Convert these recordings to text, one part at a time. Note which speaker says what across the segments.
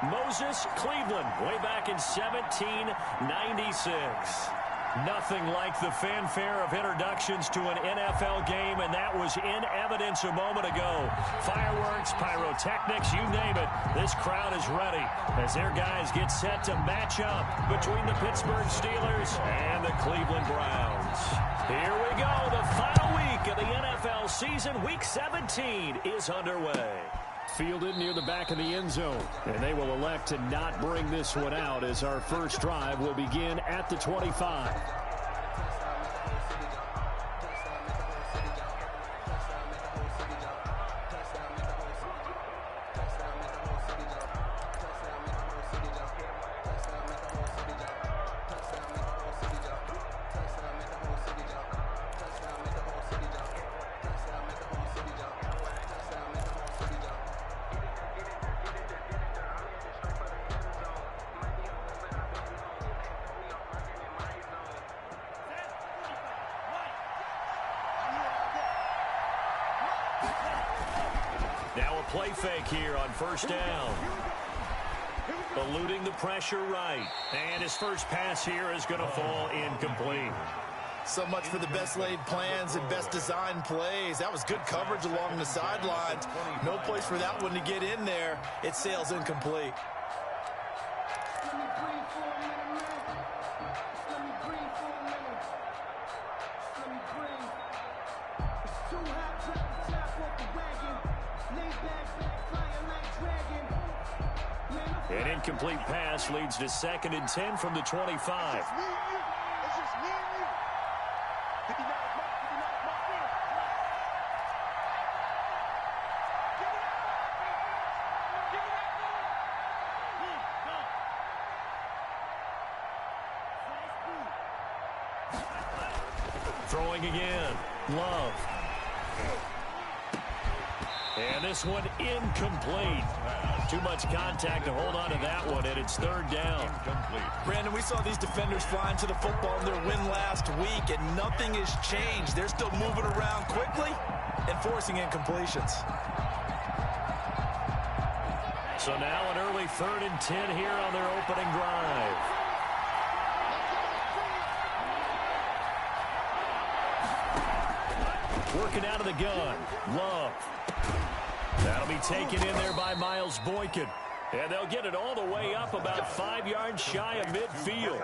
Speaker 1: Moses, Cleveland, way back in 1796. Nothing like the fanfare of introductions to an NFL game, and that was in evidence a moment ago. Fireworks, pyrotechnics, you name it. This crowd is ready as their guys get set to match up between the Pittsburgh Steelers and the Cleveland Browns. Here we go. The final week of the NFL season. Week 17 is underway. Fielded near the back of the end zone, and they will elect to not bring this one out as our first drive will begin at the 25. Now a play fake here on first down. Eluding the pressure right. And his first pass here is going to fall incomplete.
Speaker 2: So much for the best laid plans and best designed plays. That was good coverage along the sidelines. No place for that one to get in there. It sails incomplete.
Speaker 1: An incomplete pass leads to 2nd and 10 from the 25. Throwing again. Love. And this one incomplete. Too much contact to hold on to that one, and it's 3rd down.
Speaker 2: Brandon, we saw these defenders flying to the football in their win last week, and nothing has changed. They're still moving around quickly and forcing incompletions.
Speaker 1: So now an early 3rd and 10 here on their opening drive. Working out of the gun. Love. That'll be taken in there by Miles Boykin. And they'll get it all the way up about 5 yards shy of midfield.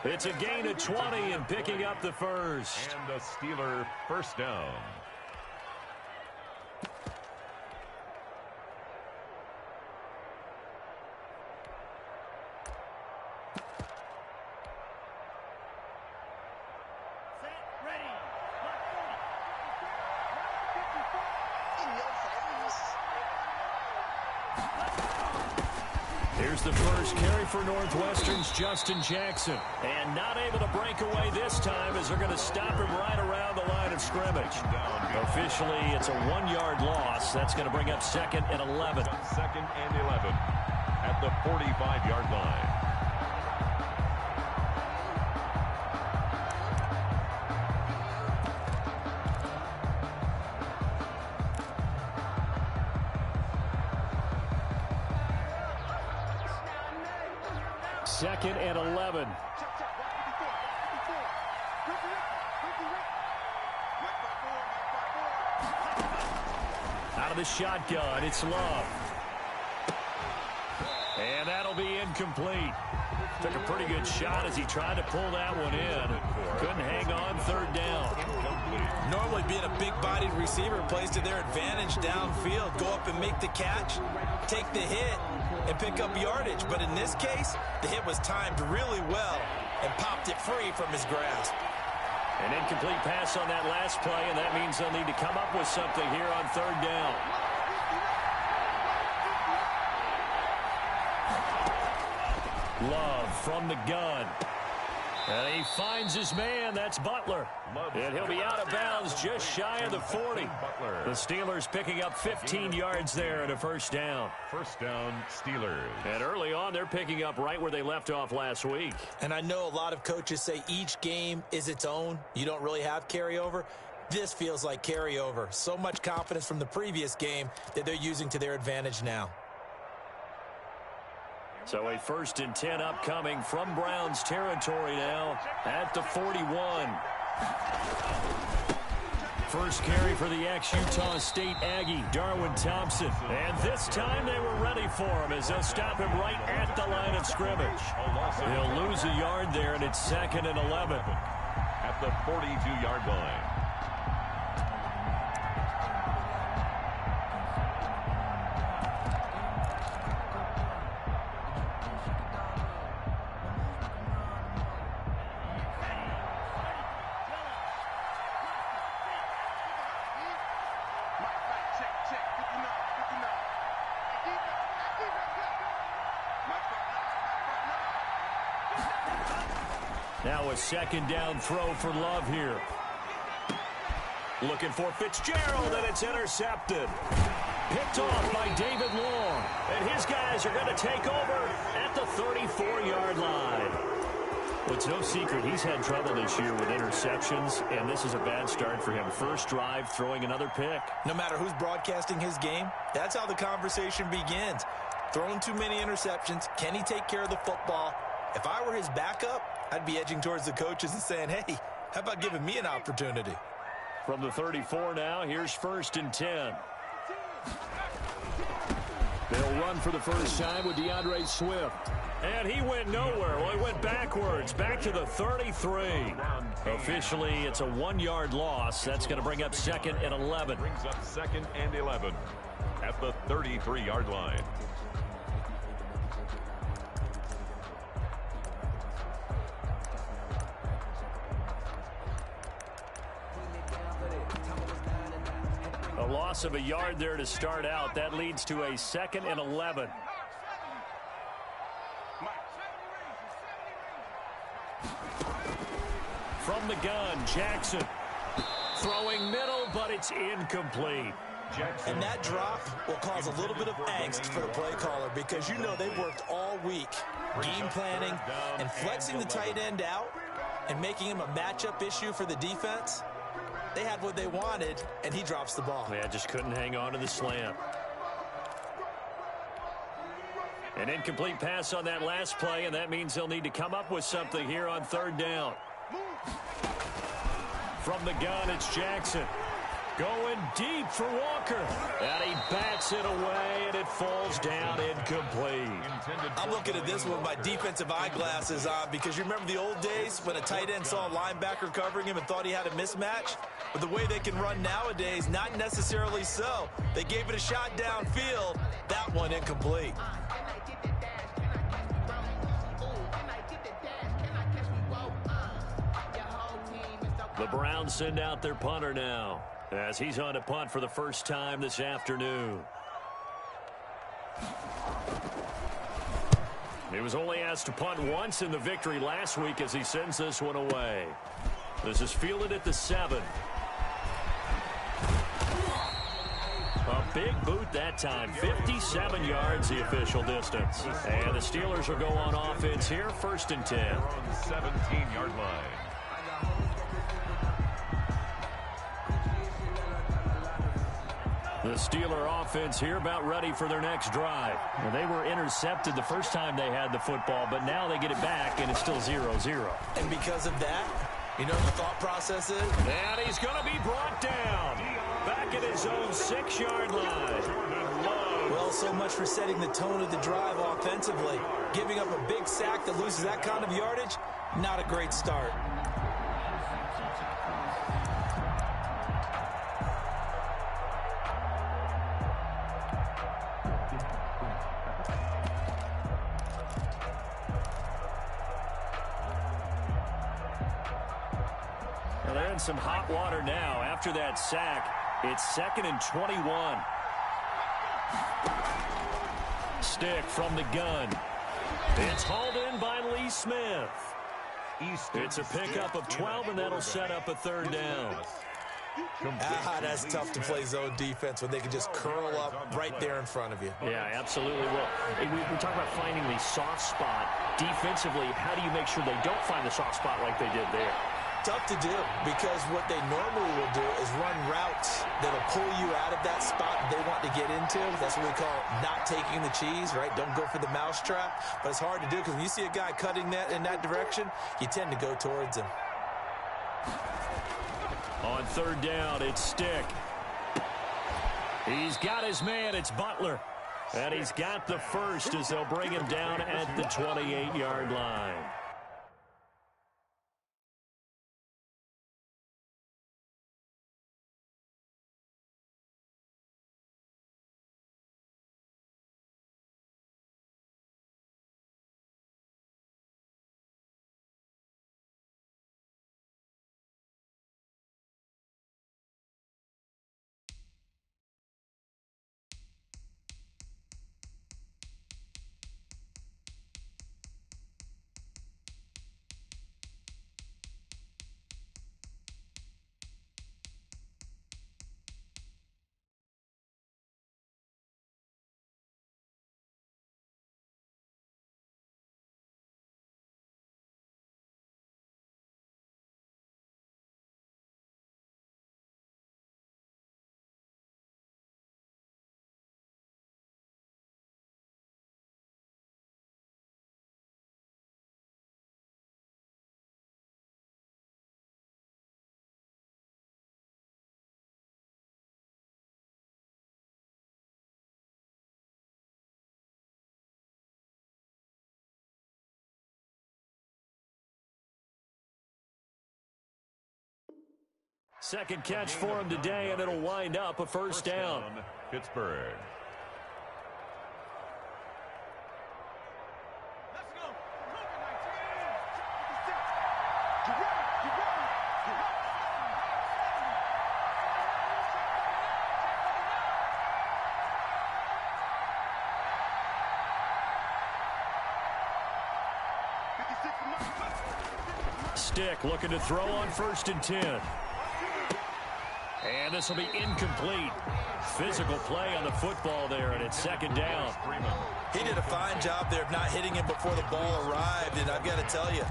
Speaker 1: It's a gain of 20 and picking up the first.
Speaker 3: And the Steeler first down.
Speaker 1: Here's the first carry for Northwestern's Justin Jackson. And not able to break away this time as they're going to stop him right around the line of scrimmage. Officially, it's a 1-yard loss. That's going to bring up 2nd and 11.
Speaker 3: 2nd and 11 at the 45-yard line.
Speaker 1: Second and 11. Out of the shotgun, it's Love. And that'll be incomplete. Took a pretty good shot as he tried to pull that one in. Couldn't hang on 3rd down.
Speaker 2: Normally being a big-bodied receiver plays to their advantage downfield. Go up and make the catch, take the hit, and pick up yardage. But in this case, the hit was timed really well and popped it free from his grasp.
Speaker 1: An incomplete pass on that last play, and that means they'll need to come up with something here on 3rd down. Love from the gun. And he finds his man. That's Butler. And he'll be out of bounds just shy of the 40. The Steelers picking up 15 yards there at a first down.
Speaker 3: First down, Steelers.
Speaker 1: And early on, they're picking up right where they left off last week.
Speaker 2: And I know a lot of coaches say each game is its own. You don't really have carryover. This feels like carryover. So much confidence from the previous game that they're using to their advantage now.
Speaker 1: So a 1st and 10 upcoming from Browns territory now at the 41. First carry for the ex-Utah State Aggie, Darwin Thompson. And this time they were ready for him as they'll stop him right at the line of scrimmage. They'll lose a yard there, and it's 2nd and 11.
Speaker 3: At the 42-yard line.
Speaker 1: Now a 2nd down throw for Love here. Looking for Fitzgerald, and it's intercepted. Picked off by David Long. And his guys are going to take over at the 34-yard line. Well, it's no secret he's had trouble this year with interceptions, and this is a bad start for him. First drive, throwing another pick.
Speaker 2: No matter who's broadcasting his game, that's how the conversation begins. Throwing too many interceptions. Can he take care of the football? If I were his backup, I'd be edging towards the coaches and saying, hey, how about giving me an opportunity?
Speaker 1: From the 34 now, here's 1st and 10. They'll run for the first time with DeAndre Swift. And he went nowhere. Well, he went backwards, back to the 33. Officially, it's a 1-yard loss. That's going to bring up 2nd and 11.
Speaker 3: Brings up 2nd and 11 at the 33-yard line.
Speaker 1: A loss of a yard there to start out. That leads to a 2nd and 11. From the gun, Jackson. Throwing middle, but it's incomplete.
Speaker 3: Jackson.
Speaker 2: And that drop will cause a little bit of angst for the play caller because you know they've worked all week game planning and flexing the tight end out and making him a matchup issue for the defense. They had what they wanted, and he drops the ball.
Speaker 1: Yeah, just couldn't hang on to the slant. An incomplete pass on that last play, and that means they'll need to come up with something here on 3rd down. From the gun, it's Jackson. Going deep for Walker. And he bats it away, and it falls down incomplete.
Speaker 2: I'm looking at this one with my defensive eyeglasses on because you remember the old days when a tight end saw a linebacker covering him and thought he had a mismatch? But the way they can run nowadays, not necessarily so. They gave it a shot downfield. That one incomplete.
Speaker 1: The Browns send out their punter now as he's on to punt for the first time this afternoon. He was only asked to punt once in the victory last week as he sends this one away. This is fielded at the 7. A big boot that time. 57 yards the official distance. And the Steelers will go on offense here. 1st and 10.
Speaker 3: On the 17-yard line.
Speaker 1: The Steeler offense here about ready for their next drive. Well, they were intercepted the first time they had the football, but now they get it back, and it's still 0-0.
Speaker 2: And because of that, you know what the thought process is?
Speaker 1: And he's going to be brought down back at his own 6-yard line.
Speaker 2: Well, so much for setting the tone of the drive offensively. Giving up a big sack that loses that kind of yardage, not a great start.
Speaker 1: They're in some hot water now. After that sack, it's 2nd and 21. Stick from the gun. It's hauled in by Lee Smith. It's a pickup of 12, and that'll set up a 3rd down.
Speaker 2: That's tough to play zone defense when they can just curl up right there in front of you.
Speaker 1: Yeah, absolutely. Well, we talk about finding the soft spot defensively. How do you make sure they don't find the soft spot like they did there?
Speaker 2: tough to do because what they normally will do is run routes that'll pull you out of that spot they want to get into. That's what we call not taking the cheese, right? Don't go for the mousetrap. But it's hard to do because when you see a guy cutting that in that direction, you tend to go towards him.
Speaker 1: On third down, it's Stick. He's got his man. It's Butler. And he's got the first as they'll bring him down at the 28-yard line. Second catch for him today, and it'll wind up a first down.
Speaker 3: Pittsburgh.
Speaker 1: Stick looking to throw on 1st and 10. And this will be incomplete. Physical play on the football there, and it's 2nd down.
Speaker 2: He did a fine job there of not hitting him before the ball arrived, and I've got to tell you,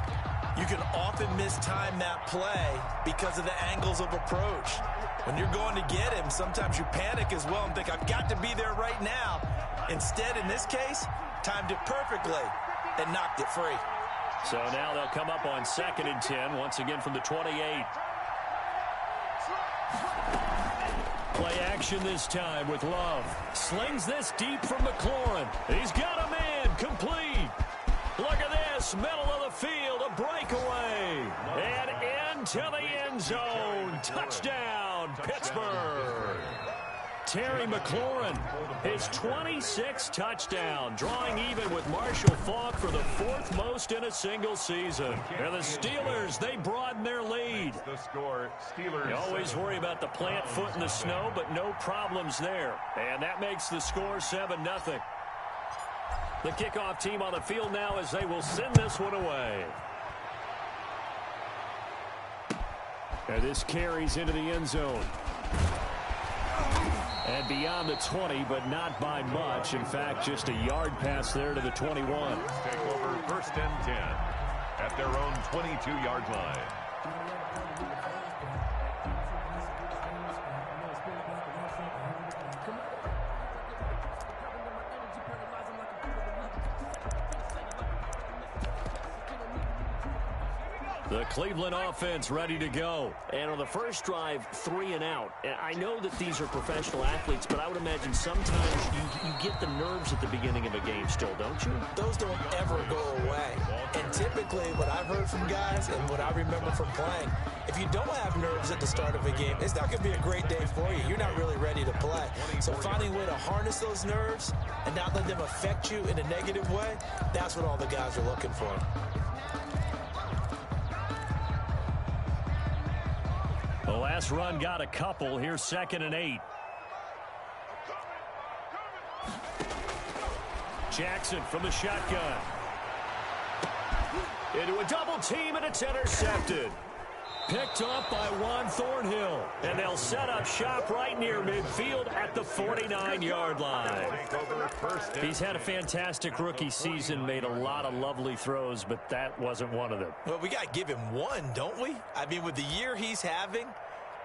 Speaker 2: you can often mistime that play because of the angles of approach. When you're going to get him, sometimes you panic as well and think, I've got to be there right now. Instead, in this case, timed it perfectly and knocked it free.
Speaker 1: So now they'll come up on 2nd and 10, once again from the 28. Play action this time with Love. Slings this deep from McLaurin. He's got a man. Complete. Look at this. Middle of the field. A breakaway. And into the end zone. Touchdown, Pittsburgh. Terry McLaurin, his 26th touchdown, drawing even with Marshall Faulk for the 4th most in a single season. And the Steelers, they broaden their lead.
Speaker 3: The score, Steelers.
Speaker 1: You always worry about the plant foot in the snow, but no problems there. And that makes the score 7-0. The kickoff team on the field now as they will send this one away. And this carries into the end zone. And beyond the 20, but not by much. In fact, just a yard pass there to the 21.
Speaker 3: Take over 1st and 10 at their own 22-yard line.
Speaker 1: The Cleveland offense ready to go. And on the first drive, 3 and out. And I know that these are professional athletes, but I would imagine sometimes you get the nerves at the beginning of a game still, don't you?
Speaker 2: Those don't ever go away. And typically what I've heard from guys and what I remember from playing, if you don't have nerves at the start of a game, it's not going to be a great day for you. You're not really ready to play. So finding a way to harness those nerves and not let them affect you in a negative way, that's what all the guys are looking for.
Speaker 1: The last run got a couple. Here's 2nd and 8. Jackson from the shotgun. Into a double team, and it's intercepted. Picked off by Juan Thornhill. And they'll set up shop right near midfield at the 49-yard line. He's had a fantastic rookie season, made a lot of lovely throws, but that wasn't one of them.
Speaker 2: Well, we got to give him one, don't we? I mean, with the year he's having,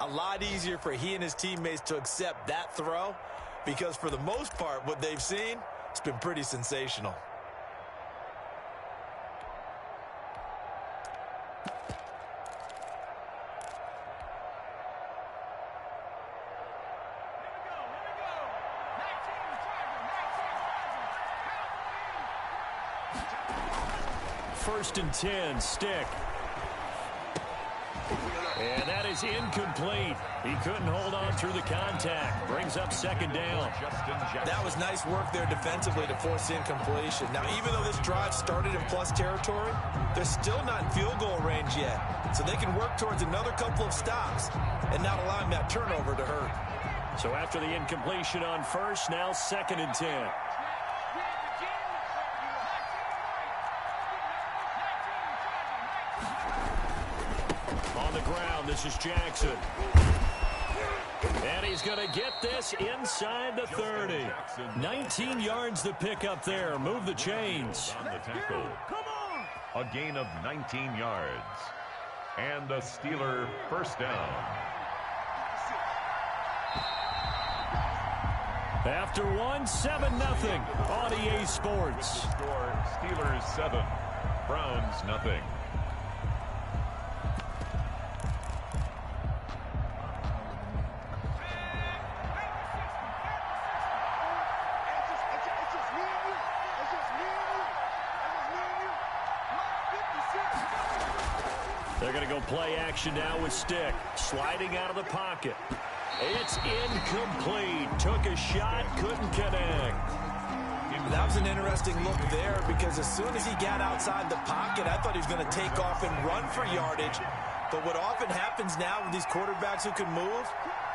Speaker 2: a lot easier for he and his teammates to accept that throw, because for the most part, what they've seen, it's been pretty sensational.
Speaker 1: First and 10, Stick. And that is incomplete. He couldn't hold on through the contact. Brings up second down.
Speaker 2: That was nice work there defensively to force incompletion. Now, even though this drive started in plus territory, they're still not in field goal range yet. So they can work towards another couple of stops and not allowing that turnover to hurt.
Speaker 1: So after the incompletion on first, now second and 10. On the ground, this is Jackson. And he's going to get this inside the 30. 19 yards to pick up there. Move the chains.
Speaker 3: On the tackle. A gain of 19 yards. And a Steeler first down.
Speaker 1: After one, 7-0 on EA Sports.
Speaker 3: Score Steelers 7, Browns nothing.
Speaker 1: They're going to go play action now with Stick. Sliding out of the pocket. It's incomplete. Took a shot, couldn't connect.
Speaker 2: That was an interesting look there, because as soon as he got outside the pocket, I thought he was going to take off and run for yardage. But what often happens now with these quarterbacks who can move,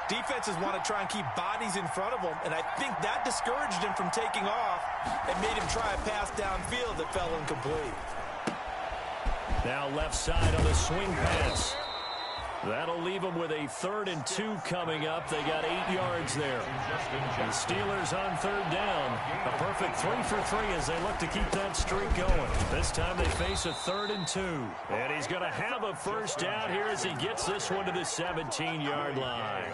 Speaker 2: defenses want to try and keep bodies in front of them, and I think that discouraged him from taking off and made him try a pass downfield that fell incomplete.
Speaker 1: Now left side on the swing pass. That'll leave them with a 3rd and 2 coming up. They got 8 yards there. The Steelers on third down. A perfect 3 for 3 as they look to keep that streak going. This time they face a 3rd and 2. And he's going to have a first down here as he gets this one to the 17-yard line.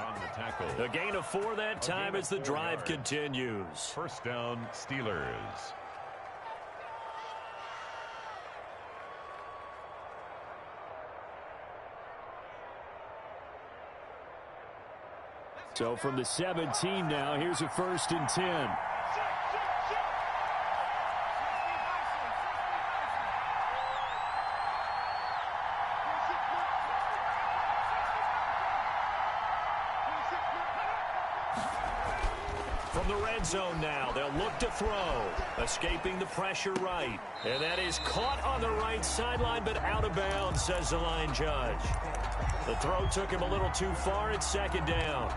Speaker 1: A gain of 4 that time as the drive continues.
Speaker 3: First down, Steelers.
Speaker 1: So from the 17 now, here's a 1st and 10. From the red zone now, they'll look to throw. Escaping the pressure right. And that is caught on the right sideline, but out of bounds, says the line judge. The throw took him a little too far. It's second down.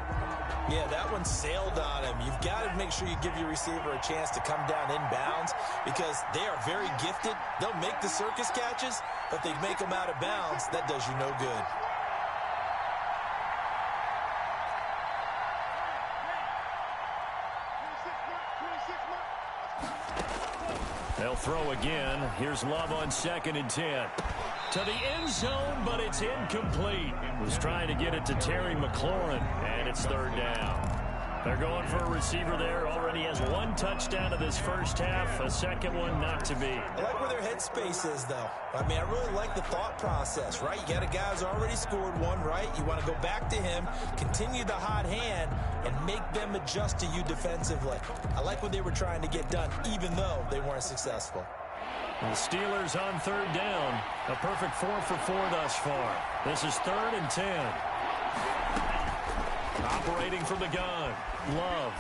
Speaker 2: Yeah, that one sailed on him. You've got to make sure you give your receiver a chance to come down inbounds, because they are very gifted. They'll make the circus catches, but they make them out of bounds. That does you no good.
Speaker 1: They'll throw again. Here's Love on 2nd and 10. To the end zone, but it's incomplete. Was trying to get it to Terry McLaurin, and it's 3rd down. They're going for a receiver there. Already has 1 touchdown of this first half. A second one not to be.
Speaker 2: I like where their headspace is, though. I mean, I really like the thought process, right? You got a guy who's already scored 1, right? You want to go back to him, continue the hot hand, and make them adjust to you defensively. I like what they were trying to get done, even though they weren't successful.
Speaker 1: The Steelers on 3rd down. A perfect 4 for 4 thus far. This is 3rd and 10. Operating from the gun. Love.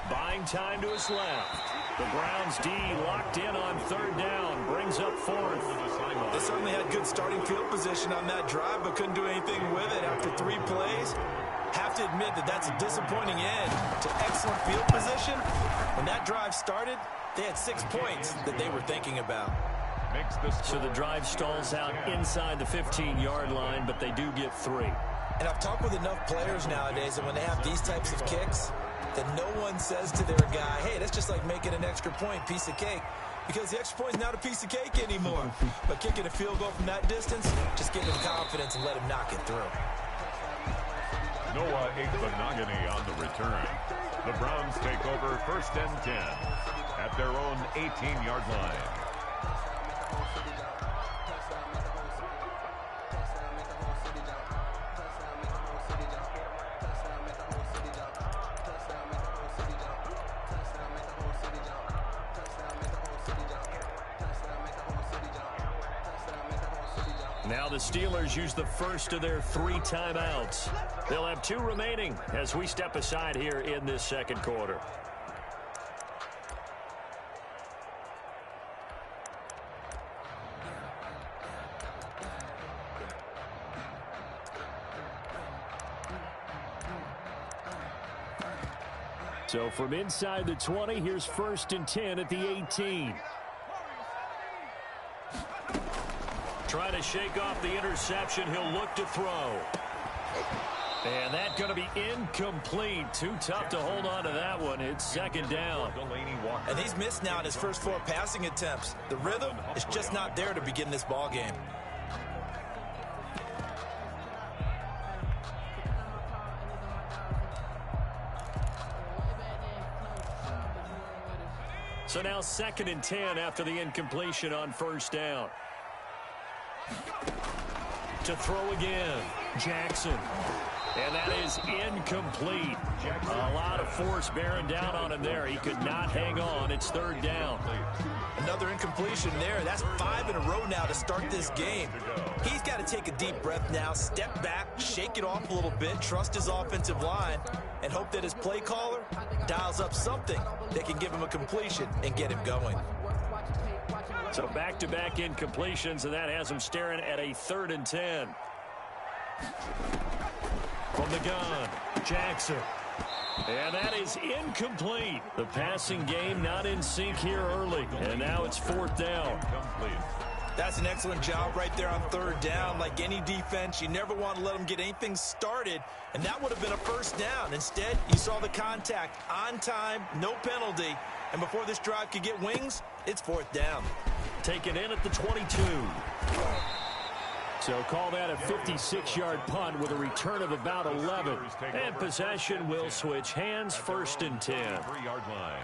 Speaker 1: Buying time to his left. The Browns D locked in on 3rd down. Brings up 4th.
Speaker 2: They certainly had good starting field position on that drive, but couldn't do anything with it after 3 plays. Have to admit that that's a disappointing end to excellent field position. When that drive started, they had 6 points that they were thinking about.
Speaker 3: makes the
Speaker 1: So the drive stalls out inside the 15-yard line, but they do get 3.
Speaker 2: And I've talked with enough players nowadays that when they have these types of kicks, that no one says to their guy, hey, that's just like making an extra point, piece of cake. Because the extra point is not a piece of cake anymore. But kicking a field goal from that distance, just give him confidence and let him knock it through.
Speaker 3: Noah Igbenogany on the return. The Browns take over 1st and 10 at their own 18-yard line.
Speaker 1: Now the Steelers use the first of their 3 timeouts. They'll have 2 remaining as we step aside here in this second quarter. So from inside the 20, here's 1st and 10 at the 18. Trying to shake off the interception. He'll look to throw. And that's going to be incomplete. Too tough to hold on to that one. It's 2nd down.
Speaker 2: And he's missed now in his first 4 passing attempts. The rhythm is just not there to begin this ball game.
Speaker 1: So now 2nd and 10 after the incompletion on 1st down. To throw again, Jackson. And that is incomplete. A lot of force bearing down on him there. He could not hang on. It's 3rd down.
Speaker 2: Another incompletion there. That's 5 in a row now to start this game. He's got to take a deep breath now, step back, shake it off a little bit, trust his offensive line, and hope that his play caller dials up something that can give him a completion and get him going.
Speaker 1: So back-to-back incompletions, and that has him staring at a 3rd and 10. From the gun, Jackson. And that is incomplete. The passing game not in sync here early. And now it's 4th down.
Speaker 2: That's an excellent job right there on 3rd down. Like any defense, you never want to let them get anything started. And that would have been a 1st down. Instead, you saw the contact on time, no penalty. And before this drive could get wings, it's 4th down.
Speaker 1: Taken in at the 22. So call that a 56-yard punt with a return of about 11. And possession will switch hands, 1st and 10.
Speaker 3: 3-yard line.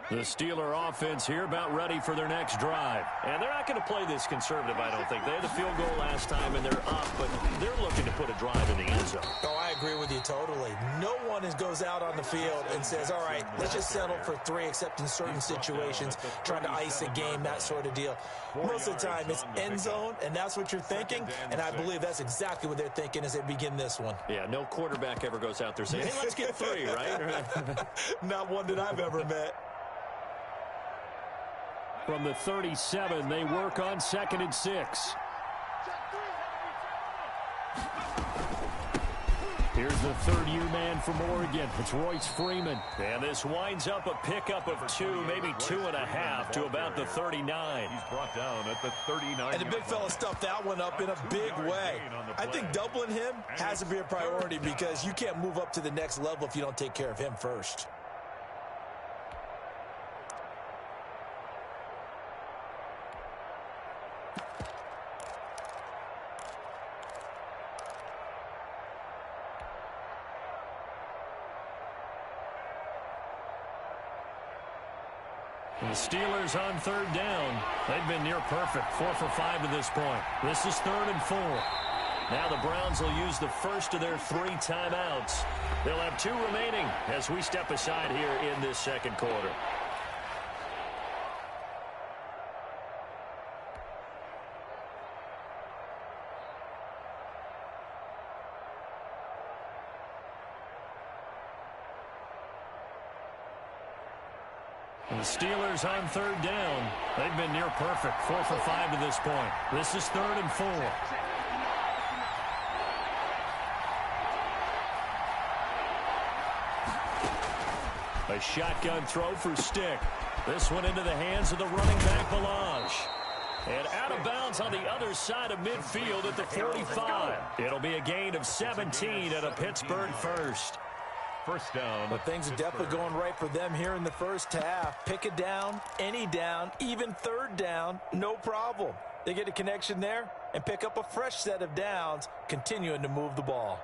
Speaker 1: The Steeler offense here about ready for their next drive. And they're not going to play this conservative, I don't think. They had the field goal last time, and they're up, but they're looking to put a drive in the end zone.
Speaker 2: Oh, I agree with you totally. No one goes out on the field and says, all right, let's just settle for 3, except in certain situations, trying to ice a game, that sort of deal. Most of the time, it's end zone, and that's what you're thinking, and I believe that's exactly what they're thinking as they begin this one.
Speaker 1: Yeah, no quarterback ever goes out there saying, hey, let's get 3, right?
Speaker 2: Not one that I've ever met.
Speaker 1: From the 37, they work on 2nd and 6. Here's the 3rd-year man from Oregon. It's Royce Freeman. And this winds up a pickup of 2, maybe 2.5 to about the 39.
Speaker 3: He's brought down at the 39.
Speaker 2: And the big fella stuffed that one up in a big way. I think doubling him has to be a priority because you can't move up to the next level if you don't take care of him first.
Speaker 1: The Steelers on 3rd down. They've been near perfect, 4 for 5 to this point. This is 3rd and 4. Now the Browns will use the first of their 3 timeouts. They'll have 2 remaining as we step aside here in this second quarter. The Steelers on 3rd down. They've been near perfect, 4 for 5 to this point. This is 3rd and 4. A shotgun throw for Stick. This one into the hands of the running back, Balazs. And out of bounds on the other side of midfield at the 45. It'll be a gain of 17 at a Pittsburgh first.
Speaker 3: First down.
Speaker 2: But things are definitely going right for them here in the first half. Pick a down, any down, even third down, no problem. They get a connection there and pick up a fresh set of downs, continuing to move the ball.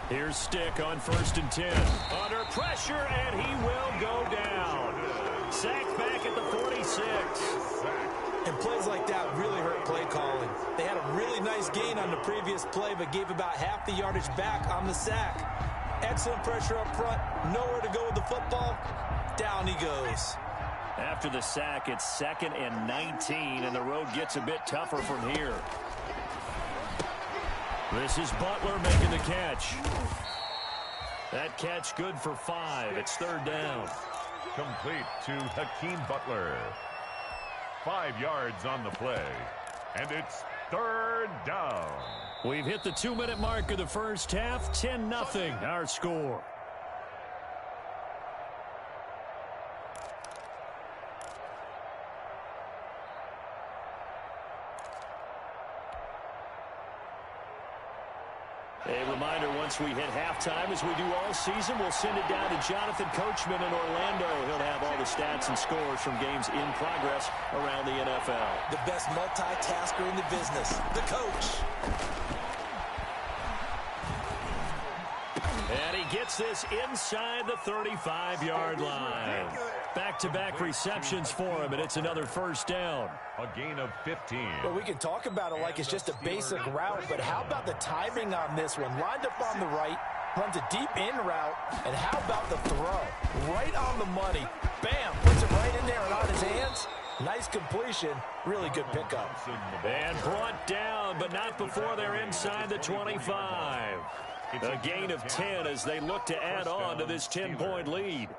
Speaker 1: Here's Stick on 1st and 10. Under pressure, and he will go down. Sacked back at the 46.
Speaker 2: And plays like that really hurt play calling. They had a really nice gain on the previous play, but gave about half the yardage back on the sack. Excellent pressure up front. Nowhere to go with the football. Down he goes.
Speaker 1: After the sack, it's 2nd and 19, and the road gets a bit tougher from here. This is Butler making the catch. That catch good for 5. It's 3rd down.
Speaker 3: Complete to Hakeem Butler. 5 yards on the play. And it's 3rd down.
Speaker 1: We've hit the 2-minute mark of the first half. 10-0 our score. A reminder, once we hit halftime, as we do all season, we'll send it down to Jonathan Coachman in Orlando. He'll have all the stats and scores from games in progress around the NFL.
Speaker 2: The best multitasker in the business, the coach.
Speaker 1: And he gets this inside the 35-yard line. Back-to-back receptions for him, and it's another first down.
Speaker 3: A gain of 15.
Speaker 2: Well, we can talk about it like it's just a basic route, but how about the timing on this one? Lined up on the right, runs a deep in route, and how about the throw? Right on the money. Bam, puts it right in there and on his hands. Nice completion. Really good pickup.
Speaker 1: And brought down, but not before they're inside the 25. A gain of 10 as they look to add on to this 10-point lead.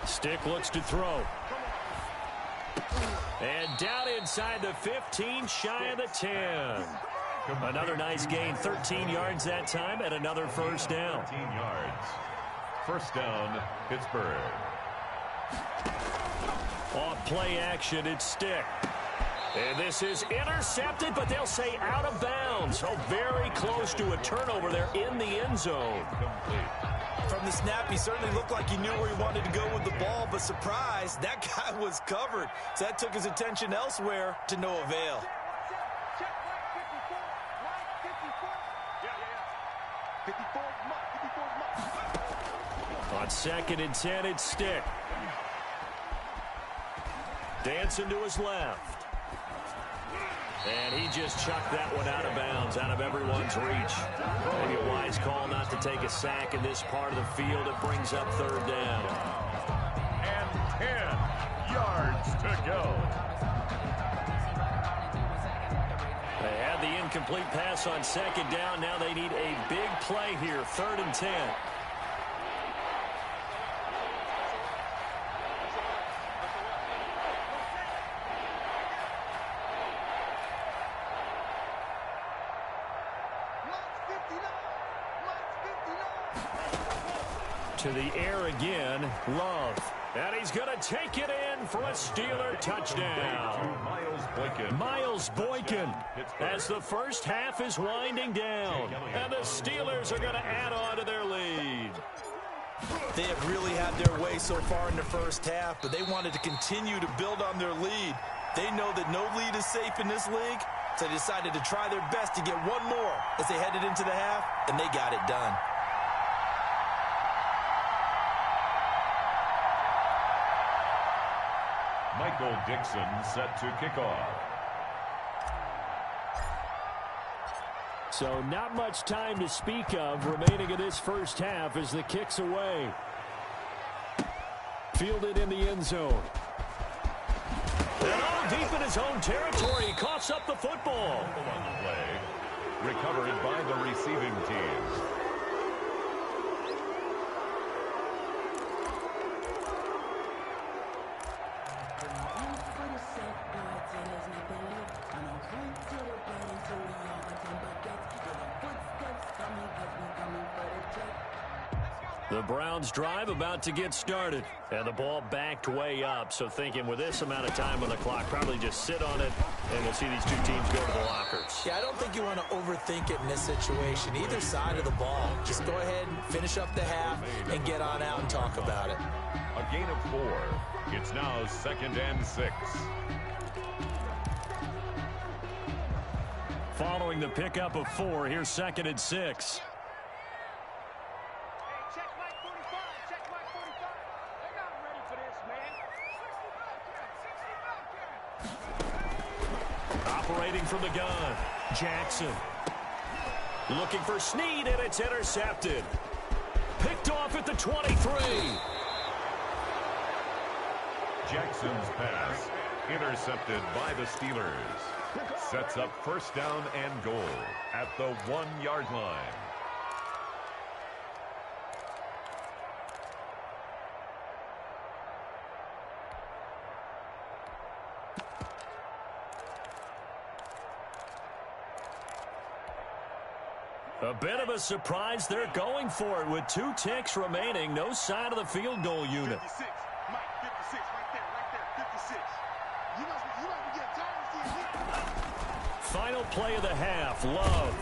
Speaker 1: Stick looks to throw. And down inside the 15, shy of the 10. Another nice gain, 13 yards that time, and another first down.
Speaker 3: 13 yards. First down, Pittsburgh.
Speaker 1: Off play action, it's Stick. And this is intercepted, but they'll say out of bounds. So very close to a turnover there in the end zone.
Speaker 2: From the snap, he certainly looked like he knew where he wanted to go with the ball, but surprise, that guy was covered. So that took his attention elsewhere to no avail.
Speaker 1: On 2nd and 10, it's Stick. Dancing to his left. And he just chucked that one out of bounds, out of everyone's reach. Maybe a wise call not to take a sack in this part of the field. It brings up 3rd down.
Speaker 3: And 10 yards to go.
Speaker 1: They had the incomplete pass on 2nd down. Now they need a big play here, 3rd and 10. To the air again, Love. And he's going to take it in for a Steeler touchdown. Miles Boykin as the first half is winding down. And the Steelers are going to add on to their lead.
Speaker 2: They have really had their way so far in the first half, but they wanted to continue to build on their lead. They know that no lead is safe in this league, so they decided to try their best to get one more as they headed into the half, and they got it done.
Speaker 3: Michael Dixon set to kick off.
Speaker 1: So not much time to speak of remaining in this first half as the kick's away. Fielded in the end zone. And all deep in his own territory, he coughs up the football.
Speaker 3: On the play, recovered by the receiving team.
Speaker 1: The Browns drive about to get started. And the ball backed way up. So thinking with this amount of time on the clock, probably just sit on it, and we'll see these two teams go to the lockers.
Speaker 2: Yeah, I don't think you want to overthink it in this situation. Either side of the ball. Just go ahead and finish up the half and get on out and talk about it.
Speaker 3: A gain of 4. It's now 2nd and 6.
Speaker 1: Following the pickup of 4, here's 2nd and 6. Operating from the gun, Jackson. Looking for Snead, and it's intercepted. Picked off at the 23.
Speaker 3: Jackson's pass intercepted by the Steelers. Sets up 1st down and goal at the 1-yard line.
Speaker 1: A bit of a surprise. They're going for it with 2 ticks remaining. No sign of the field goal unit.
Speaker 4: 56. Mike, 56. Right there. 56. You must be getting tired of seeing him.
Speaker 1: Final play of the half. Love.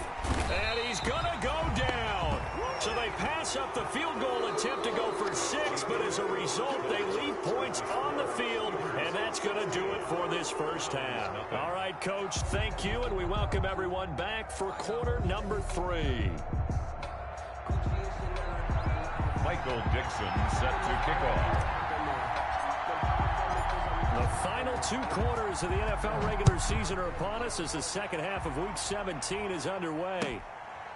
Speaker 1: And he's going to go down. So they pass up the field goal attempt to go for 6, but as a result, they leave points on the field, and that's going to do it for this first half. All right, Coach, thank you, and we welcome everyone back for quarter number 3.
Speaker 3: Michael Dixon set to kick off.
Speaker 1: The final 2 quarters of the NFL regular season are upon us as the second half of Week 17 is underway.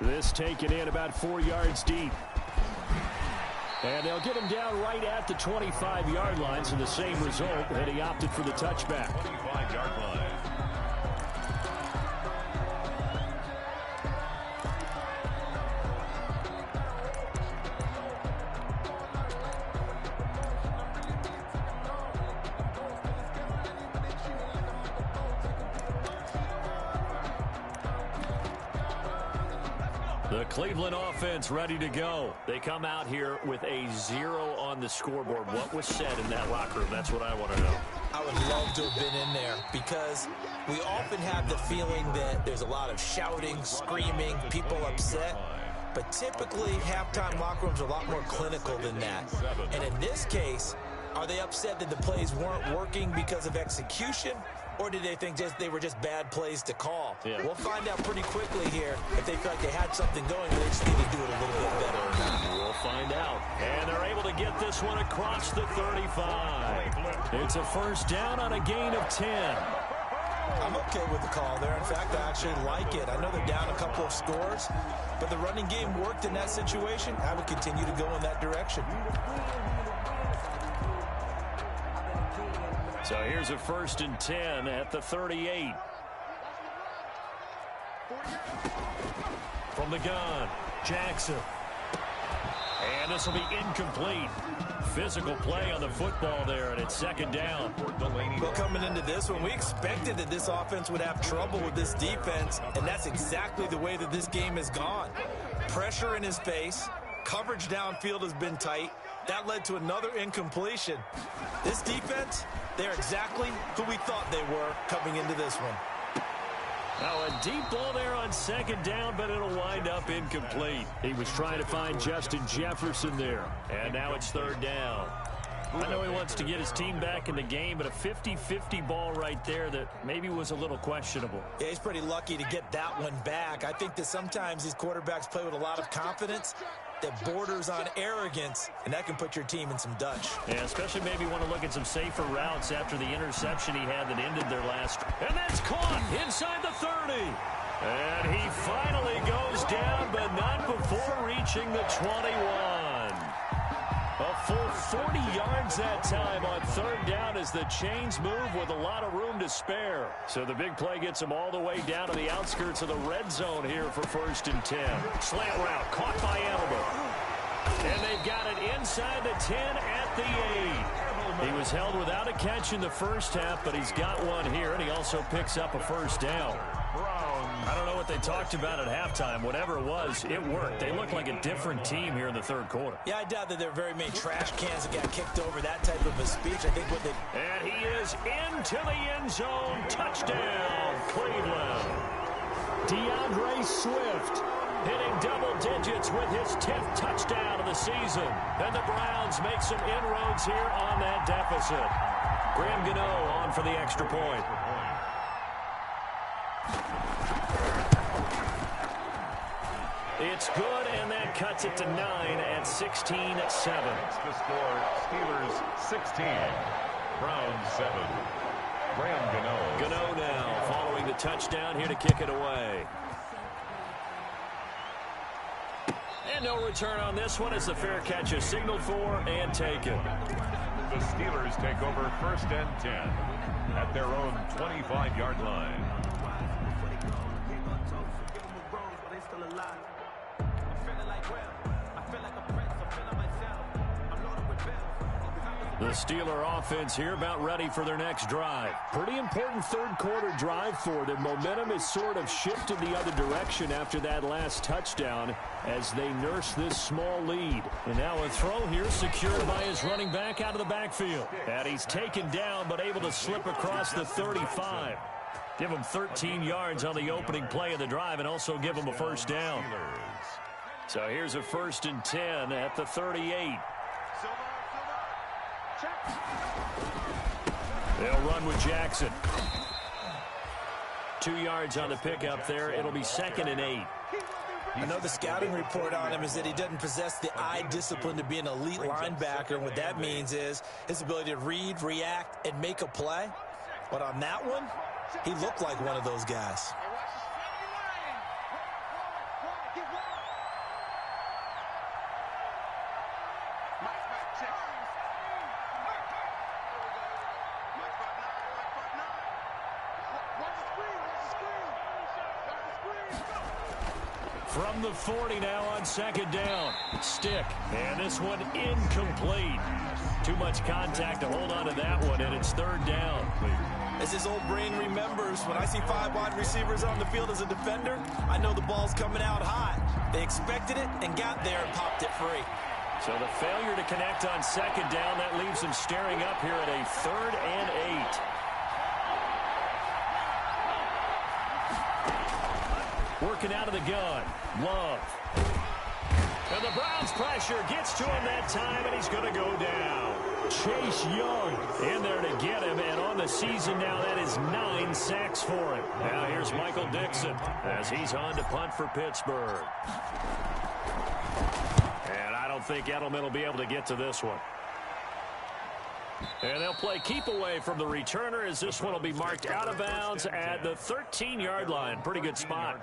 Speaker 1: This taken in about 4 yards deep. And they'll get him down right at the 25-yard line, so the same result, and he opted for the touchback.
Speaker 3: 25-yard line.
Speaker 1: The Cleveland offense ready to go. They come out here with a 0 on the scoreboard. What was said in that locker room? That's what I want to know.
Speaker 2: I would love to have been in there because we often have the feeling that there's a lot of shouting, screaming, people upset. But typically, halftime locker rooms are a lot more clinical than that. And in this case, are they upset that the plays weren't working because of execution? Or did they think they were just bad plays to call?
Speaker 1: Yeah.
Speaker 2: We'll find out pretty quickly here if they feel like they had something going, but they just need to do it a little bit better or not.
Speaker 1: We'll find out. And they're able to get this one across the 35. It's a first down on a gain of 10.
Speaker 2: I'm okay with the call there. In fact, I actually like it. I know they're down a couple of scores, but the running game worked in that situation. I would continue to go in that direction.
Speaker 1: So here's a 1st and 10 at the 38. From the gun, Jackson. And this will be incomplete. Physical play on the football there, and it's 2nd down.
Speaker 2: Well, coming into this one, we expected that this offense would have trouble with this defense, and that's exactly the way that this game has gone. Pressure in his face. Coverage downfield has been tight. That led to another incompletion. This defense, they're exactly who we thought they were coming into this one.
Speaker 1: Now a deep ball there on 2nd down, but it'll wind up incomplete. He was trying to find Justin Jefferson there. And now it's 3rd down. I know he wants to get his team back in the game, but a 50-50 ball right there that maybe was a little questionable.
Speaker 2: Yeah, he's pretty lucky to get that one back. I think that sometimes these quarterbacks play with a lot of confidence that borders on arrogance, and that can put your team in some Dutch.
Speaker 1: Yeah, especially maybe want to look at some safer routes after the interception he had that ended their last. And that's caught inside the 30. And he finally goes down, but not before reaching the 21. A full 40 yards that time on third down as the chains move with a lot of room to spare. So the big play gets them all the way down to the outskirts of the red zone here for 1st and 10. Slant route caught by Edelman. And they've got it inside the 10 at the 8. He was held without a catch in the first half, but he's got one here, and he also picks up a 1st down. I don't know what they talked about at halftime. Whatever it was, it worked. They look like a different team here in the 3rd quarter.
Speaker 2: Yeah, I doubt that there are very many trash cans that got kicked over that type of a speech. I think what they...
Speaker 1: And he is into the end zone. Touchdown, Cleveland. DeAndre Swift hitting double digits with his 10th touchdown of the season. And the Browns make some inroads here on that deficit. Graham Gano on for the extra point. It's good, and that cuts it to 9 at 16-7.
Speaker 3: The score, Steelers 16, Browns 7. Graham Gano.
Speaker 1: Gano now following the touchdown here to kick it away. And no return on this one as the fair catch is signaled for and taken.
Speaker 3: The Steelers take over 1st and 10 at their own 25-yard line.
Speaker 1: The Steeler offense here about ready for their next drive. Pretty important 3rd quarter drive for them. Momentum has sort of shifted the other direction after that last touchdown as they nurse this small lead. And now a throw here secured by his running back out of the backfield. And he's taken down but able to slip across the 35. Give him 13 yards on the opening play of the drive and also give him a 1st down. So here's a 1st and 10 at the 38. They'll run with Jackson. 2 yards on the pickup there. It'll be 2nd and 8.
Speaker 2: I know the scouting report on him is that he doesn't possess the eye discipline to be an elite linebacker. And what that means is his ability to read, react, and make a play. But on that one, he looked like one of those guys.
Speaker 1: From the 40 now on 2nd down. Stick. And this one incomplete. Too much contact to hold on to that one, and it's 3rd down.
Speaker 2: As his old brain remembers, when I see 5 wide receivers on the field as a defender, I know the ball's coming out hot. They expected it and got there and popped it free.
Speaker 1: So the failure to connect on 2nd down, that leaves him staring up here at a 3rd and 8. Working out of the gun. Love. And the Browns pressure gets to him that time, and he's going to go down. Chase Young in there to get him, and on the season now, that is 9 sacks for him. Now here's Michael Dixon as he's on to punt for Pittsburgh. And I don't think Edelman will be able to get to this one. And they'll play keep away from the returner as this one will be marked out of bounds at the 13-yard line. Pretty good spot.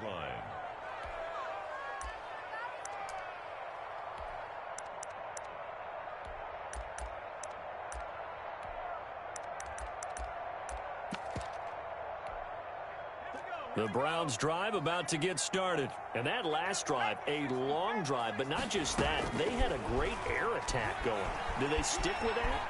Speaker 1: The Browns drive about to get started. And that last drive, a long drive, but not just that. They had a great air attack going. Do they stick with that?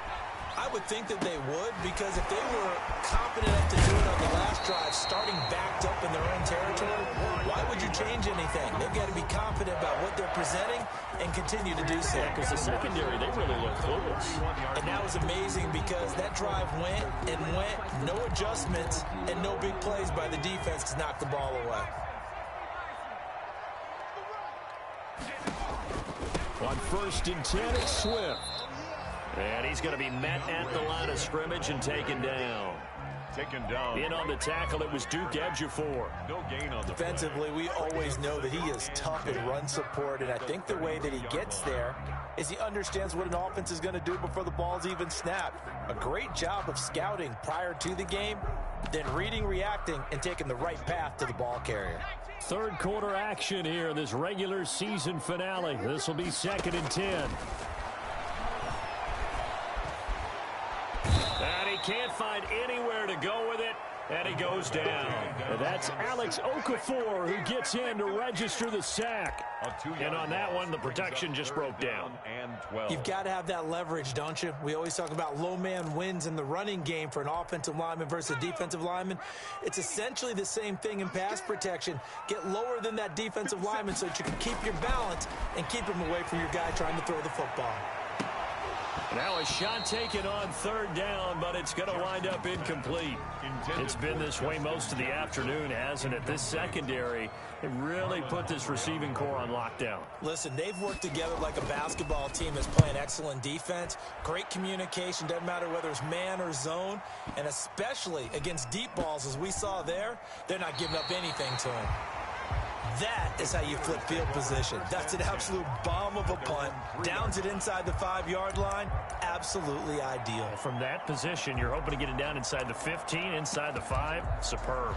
Speaker 2: I would think that they would, because if they were confident enough to do it on the last drive, starting backed up in their own territory, why would you change anything? They've got to be confident about what they're presenting and continue to do so.
Speaker 1: Yeah, because the secondary, they really look clueless.
Speaker 2: And that was amazing because that drive went and went, no adjustments and no big plays by the defense to knock the ball away.
Speaker 1: On 1st and 10, it's Swift. And he's going to be met at the line of scrimmage and taken down. In on the tackle, it was Duke Ejiofor.
Speaker 3: No gain on the
Speaker 2: defensively, we always know that he is tough in run support, and I think the way that he gets there is he understands what an offense is going to do before the ball's even snapped. A great job of scouting prior to the game, then reading, reacting, and taking the right path to the ball carrier.
Speaker 1: third quarter action here, this regular season finale. This will be 2nd and 10. And he can't find anywhere to go with it, and he goes down. And that's Alex Okafor who gets in to register the sack. And on that one, the protection just broke down.
Speaker 2: You've got to have that leverage, don't you? We always talk about low man wins in the running game for an offensive lineman versus a defensive lineman. It's essentially the same thing in pass protection. Get lower than that defensive lineman so that you can keep your balance and keep him away from your guy trying to throw the football.
Speaker 1: Now a shot taken on 3rd down, but it's going to wind up incomplete. It's been this way most of the afternoon, hasn't it? This secondary, it really put this receiving core on lockdown.
Speaker 2: Listen, they've worked together like a basketball team that's playing excellent defense. Great communication, doesn't matter whether it's man or zone. And especially against deep balls, as we saw there, they're not giving up anything to him. That is how you flip field position. That's an absolute bomb of a punt. Downs it inside the 5-yard line. Absolutely ideal.
Speaker 1: From that position, you're hoping to get it down inside the 15, inside the 5. Superb.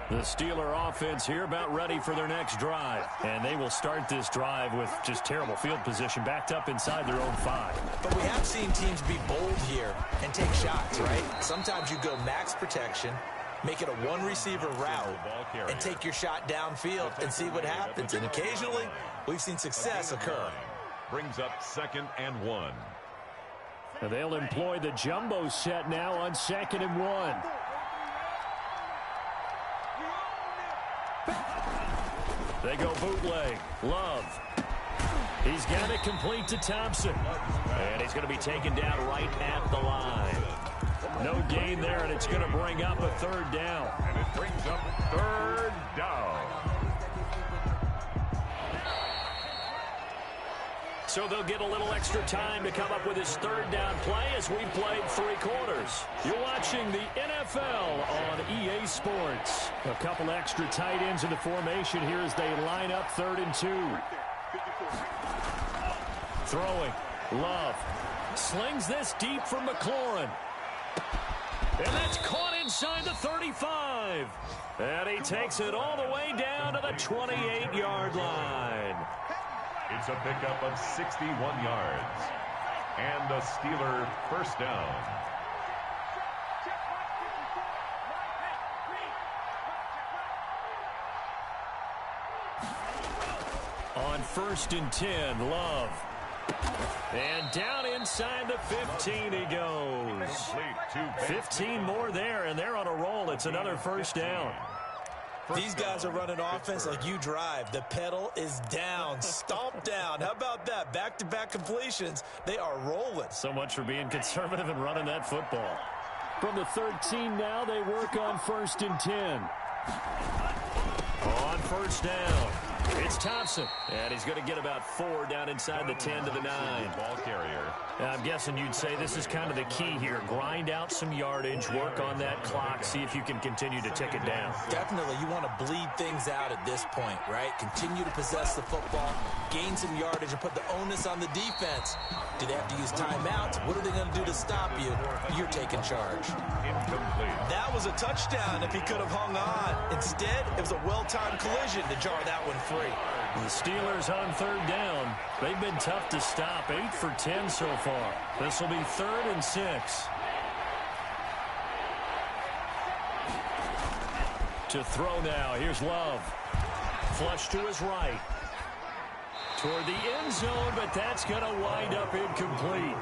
Speaker 1: The Steeler offense here about ready for their next drive. And they will start this drive with just terrible field position backed up inside their own 5.
Speaker 2: But we have seen teams be bold here and take shots, right? Sometimes you go max protection, make it a one-receiver route, and take your shot downfield and see what happens. And occasionally, we've seen success occur.
Speaker 3: Brings up 2nd and 1.
Speaker 1: And they'll employ the jumbo set now on 2nd and 1. They go bootleg. Love. He's got it complete to Thompson. And he's going to be taken down right at the line. No gain there, and it's going to bring up a 3rd down.
Speaker 3: And it brings up 3rd down.
Speaker 1: So they'll get a little extra time to come up with his 3rd down play as we've played 3 quarters. You're watching the NFL on EA Sports. A couple extra tight ends in the formation here as they line up 3rd and 2. Throwing. Love. Slings this deep from McLaurin. And that's caught inside the 35. And he takes it all the way down to the 28-yard line.
Speaker 3: It's a pickup of 61 yards. And a Steeler 1st down.
Speaker 1: On 1st and 10, Love. And down inside the 15 he goes. 15 more there, and they're on a roll. It's another 1st down.
Speaker 2: These guys are running offense like you drive. The pedal is down, stomped down. How about that? Back-to-back completions. They are rolling.
Speaker 1: So much for being conservative and running that football. From the 13 now, they work on 1st and 10. On 1st down, it's Thompson. And he's going to get about 4 down inside the 10 to the 9.
Speaker 3: Ball carrier.
Speaker 1: I'm guessing you'd say this is kind of the key here. Grind out some yardage, work on that clock, see if you can continue to tick it down.
Speaker 2: Definitely, you want to bleed things out at this point, right? Continue to possess the football, gain some yardage, and put the onus on the defense. Do they have to use timeouts? What are they going to do to stop you? You're taking charge.
Speaker 3: Incomplete.
Speaker 2: That was a touchdown if he could have hung on. Instead, it was a well-timed collision to jar that one free.
Speaker 1: The Steelers on 3rd down. They've been tough to stop. 8 for 10 so far. This will be 3rd and 6. To throw now. Here's Love. Flush to his right. Toward the end zone, but that's going to wind up incomplete.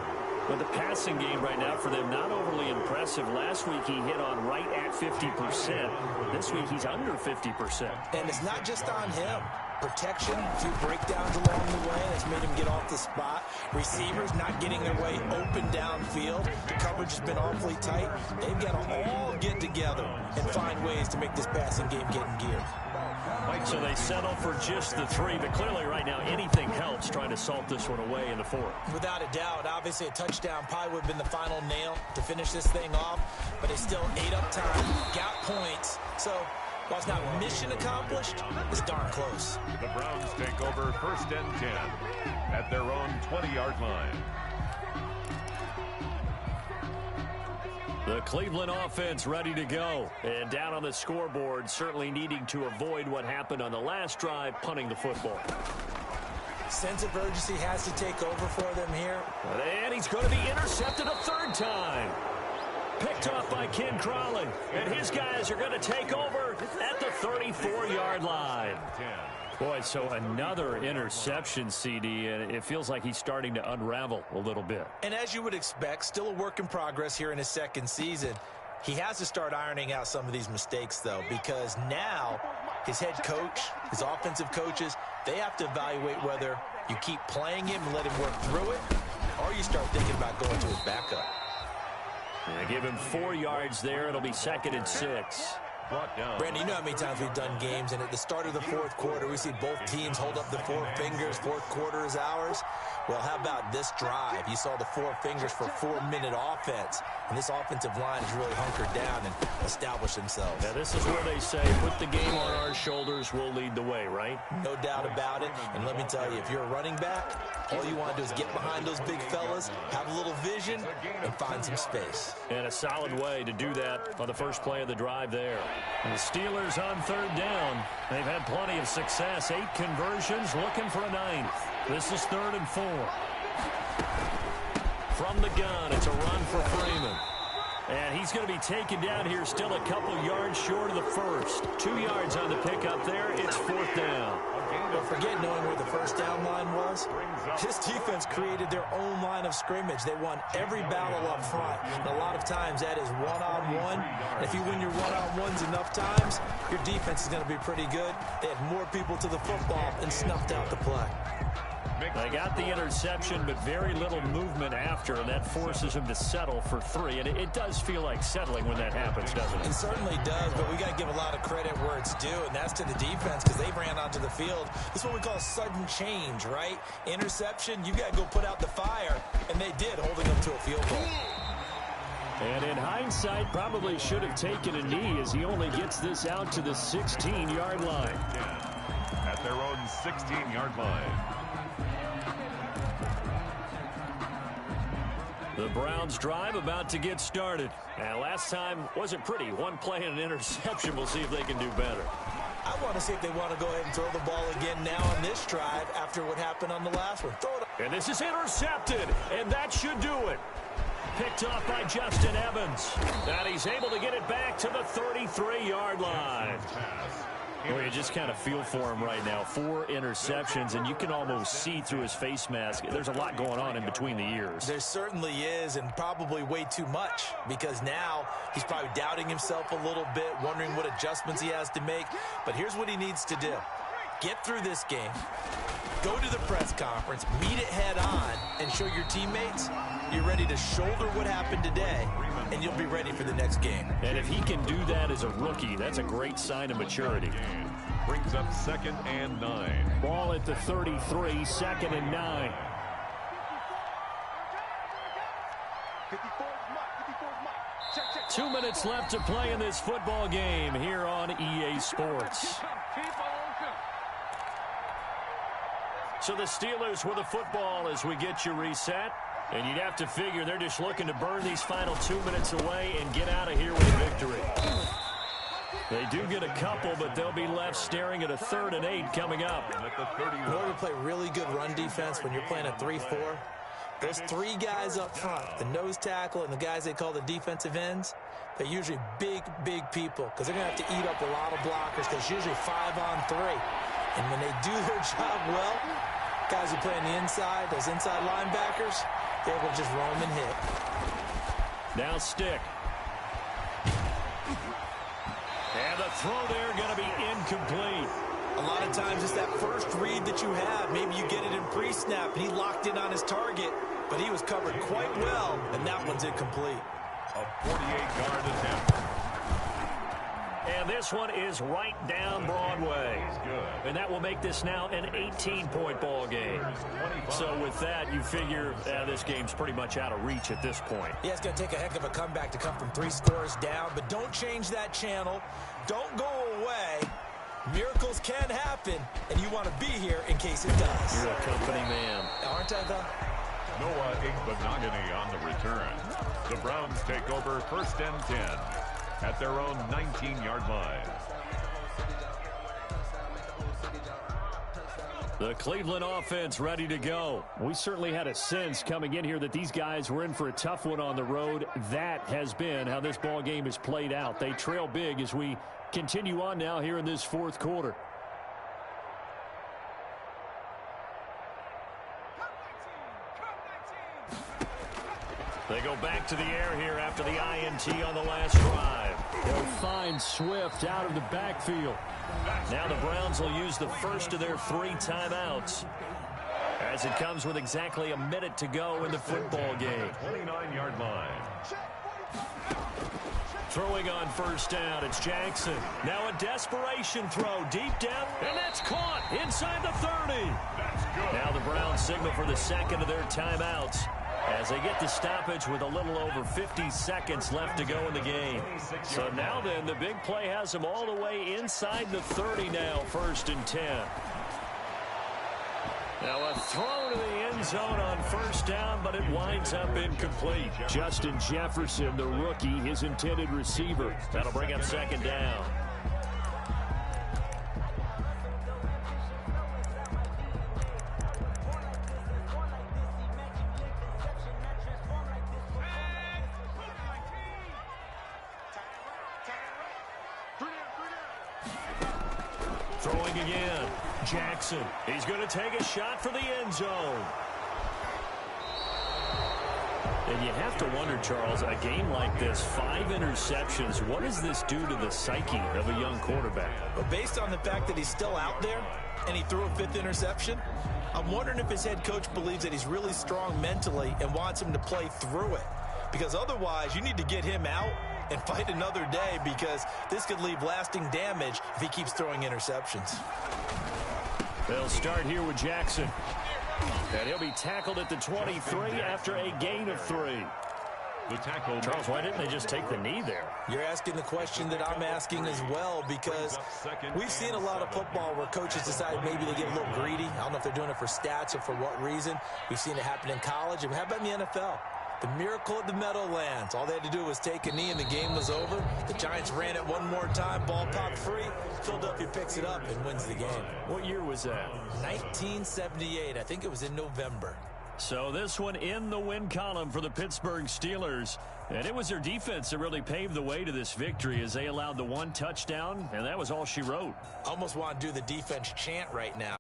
Speaker 1: But the passing game right now for them, not overly impressive. Last week he hit on right at 50%. This week he's under 50%.
Speaker 2: And it's not just on him. Protection, a few breakdowns along the way that's made him get off the spot. Receivers not getting their way open downfield. The coverage has been awfully tight. They've got to all get together and find ways to make this passing game get in gear.
Speaker 1: So they settle for just the 3, but clearly right now anything helps trying to salt this one away in the 4th.
Speaker 2: Without a doubt, obviously a touchdown probably would have been the final nail to finish this thing off, but they still ate up time, got points. So while it's not mission accomplished, it's darn close.
Speaker 3: The Browns take over 1st and 10 at their own 20-yard line.
Speaker 1: The Cleveland offense ready to go. And down on the scoreboard, certainly needing to avoid what happened on the last drive, punting the football.
Speaker 2: Sense of urgency has to take over for them here.
Speaker 1: And he's going to be intercepted a third time. Picked off by Ken Crawley. And his guys are going to take over at the 34-yard line. Boy, so another interception, CD, and it feels like he's starting to unravel a little bit.
Speaker 2: And as you would expect, still a work in progress here in his second season. He has to start ironing out some of these mistakes, though, because now his head coach, his offensive coaches, they have to evaluate whether you keep playing him and let him work through it, or you start thinking about going to his backup.
Speaker 1: They give him 4 yards there. It'll be 2nd and 6.
Speaker 2: Brandon, you know how many times we've done games, and at the start of the fourth quarter, we see both teams hold up the 4 fingers. Fourth quarter is ours. Well, how about this drive? You saw the 4 fingers for 4-minute offense, and this offensive line has really hunkered down and established themselves.
Speaker 1: Now, this is where they say, put the game on our shoulders, we'll lead the way, right?
Speaker 2: No doubt about it, and let me tell you, if you're a running back, all you want to do is get behind those big fellas, have a little vision, and find some space.
Speaker 1: And a solid way to do that on the first play of the drive there. And the Steelers on 3rd down. They've had plenty of success. 8 conversions, looking for a 9th. This is 3rd and 4. From the gun, it's a run for Freeman. And he's going to be taken down here, still a couple yards short of the first. 2 yards on the pickup there. It's 4th down.
Speaker 2: Don't forget knowing where the first down line was. This defense created their own line of scrimmage. They won every battle up front. And a lot of times that is one-on-one. If you win your one-on-ones enough times, your defense is going to be pretty good. They had more people to the football and snuffed out the play.
Speaker 1: They got the interception, but very little movement after, and that forces him to settle for 3. And it does feel like settling when that happens, doesn't it?
Speaker 2: It certainly does, but we got to give a lot of credit where it's due, and that's to the defense because they ran onto the field. This is what we call sudden change, right? Interception, you got to go put out the fire, and they did, holding them to a field goal.
Speaker 1: And in hindsight, probably should have taken a knee as he only gets this out to the 16-yard line.
Speaker 3: At their own 16-yard line.
Speaker 1: The Browns drive about to get started. And last time wasn't pretty. 1 play and an interception. We'll see if they can do better.
Speaker 2: I want to see if they want to go ahead and throw the ball again now on this drive after what happened on the last one. Throw it.
Speaker 1: And this is intercepted, and that should do it. Picked off by Justin Evans. And he's able to get it back to the 33-yard line. Well, you just kind of feel for him right now. 4 interceptions, and you can almost see through his face mask. There's a lot going on in between the ears.
Speaker 2: There certainly is, and probably way too much, because now he's probably doubting himself a little bit, wondering what adjustments he has to make. But here's what he needs to do. Get through this game, go to the press conference, meet it head on, and show your teammates you're ready to shoulder what happened today, and you'll be ready for the next game.
Speaker 1: And if he can do that as a rookie, that's a great sign of maturity.
Speaker 3: Brings up 2nd and 9.
Speaker 1: Ball at the 33, 2nd and 9. 2 minutes left to play in this football game here on EA Sports. So the Steelers with the football as we get you reset. And you'd have to figure they're just looking to burn these final 2 minutes away and get out of here with a victory. They do get a couple, but they'll be left staring at a 3rd and 8 coming up.
Speaker 2: In order to play really good run defense when you're playing a 3-4, those 3 guys up front, the nose tackle and the guys they call the defensive ends, they're usually big, big people because they're going to have to eat up a lot of blockers because it's usually 5-on-3. And when they do their job well, guys who play on the inside, those inside linebackers, they're able to just roam and hit.
Speaker 1: Now stick. And the throw there going to be incomplete.
Speaker 2: A lot of times it's that first read that you have. Maybe you get it in pre-snap, and he locked in on his target, but he was covered quite well, and that one's incomplete.
Speaker 3: A 48-yard attempt.
Speaker 1: And this one is right down Broadway. And that will make this now an 18-point ball game. So with that, you figure this game's pretty much out of reach at this point.
Speaker 2: Yeah, it's going to take a heck of a comeback to come from 3 scores down, but don't change that channel. Don't go away. Miracles can happen, and you want to be here in case it does.
Speaker 1: You're a company man.
Speaker 2: Aren't I, though?
Speaker 3: Noah Igbenogany on the return. The Browns take over 1st and 10 at their own 19-yard line.
Speaker 1: The Cleveland offense ready to go. We certainly had a sense coming in here that these guys were in for a tough one on the road. That has been how this ball game has played out. They trail big as we continue on now here in this fourth quarter. They go back to the air here after the INT on the last drive. They'll find Swift out of the backfield. Now the Browns will use the first of their 3 timeouts, as it comes with exactly a minute to go in the football game.
Speaker 3: 29-yard line.
Speaker 1: Throwing on 1st down, it's Jackson. Now a desperation throw deep down, and that's caught inside the 30.
Speaker 3: That's good.
Speaker 1: Now the Browns signal for the second of their timeouts as they get the stoppage with a little over 50 seconds left to go in the game. So now then, the big play has them all the way inside the 30 now, 1st and 10. Now a throw to the end zone on 1st down, but it winds up incomplete. Justin Jefferson, the rookie, his intended receiver. That'll bring up 2nd down. Throwing again. Jackson. He's going to take a shot for the end zone. And you have to wonder, Charles, a game like this, 5 interceptions, what does this do to the psyche of a young quarterback?
Speaker 2: But based on the fact that he's still out there and he threw a 5th interception, I'm wondering if his head coach believes that he's really strong mentally and wants him to play through it. Because otherwise, you need to get him out and fight another day, because this could leave lasting damage if he keeps throwing interceptions.
Speaker 1: They'll start here with Jackson. And he'll be tackled at the 23 after a gain of 3.
Speaker 3: The tackle.
Speaker 1: Charles, why didn't they just take the knee there?
Speaker 2: You're asking the question that I'm asking as well, because we've seen a lot of football where coaches decide maybe they get a little greedy. I don't know if they're doing it for stats or for what reason. We've seen it happen in college. And how about in the NFL? The miracle at the Meadowlands. All they had to do was take a knee and the game was over. The Giants ran it one more time. Ball popped free. Philadelphia picks it up and wins the game.
Speaker 1: What year was that?
Speaker 2: 1978. I think it was in November.
Speaker 1: So this one in the win column for the Pittsburgh Steelers. And it was their defense that really paved the way to this victory as they allowed the 1 touchdown, and that was all she wrote.
Speaker 2: I almost want to do the defense chant right now.